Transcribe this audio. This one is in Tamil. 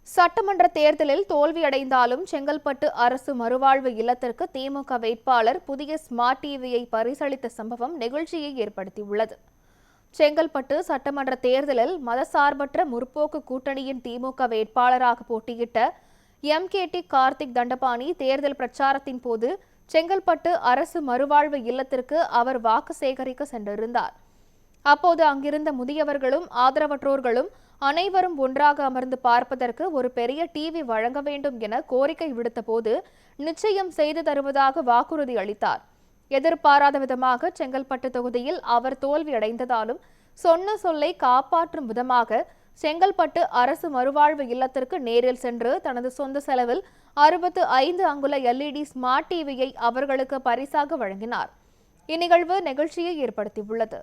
சட்டமன்ற தேர்தலில் தோல்வியடைந்தாலும் செங்கல்பட்டு அரசு மறுவாழ்வு இல்லத்திற்கு திமுக வேட்பாளர் புதிய ஸ்மார்ட் டிவியை பரிசளித்த சம்பவம் நெகிழ்ச்சியை ஏற்படுத்தியுள்ளது. செங்கல்பட்டு சட்டமன்ற தேர்தலில் மதசார்பற்ற முற்போக்கு கூட்டணியின் திமுக வேட்பாளராக போட்டியிட்ட MKT கார்த்திக் தண்டபாணி தேர்தல் பிரச்சாரத்தின் போது செங்கல்பட்டு அரசு மறுவாழ்வு இல்லத்திற்கு அவர் வாக்கு சேகரிக்க சென்றிருந்தார். அப்போது அங்கிருந்த முதியவர்களும் ஆதரவற்றோர்களும் அனைவரும் ஒன்றாக அமர்ந்து பார்ப்பதற்கு ஒரு பெரிய டிவி வழங்க வேண்டும் என கோரிக்கை விடுத்தபோது நிச்சயம் செய்து தருவதாக வாக்குறுதி அளித்தார். எதிர்பாராத விதமாக செங்கல்பட்டு தொகுதியில் அவர் தோல்வியடைந்ததாலும் சொன்ன சொல்லை காப்பாற்றும் விதமாக செங்கல்பட்டு அரசு மறுவாழ்வு இல்லத்திற்கு நேரில் சென்று தனது சொந்த செலவில் 65 அங்குல LED ஸ்மார்ட் டிவியை அவர்களுக்கு பரிசாக வழங்கினார். இந்நிகழ்வு நெகிழ்ச்சியை ஏற்படுத்தியுள்ளது.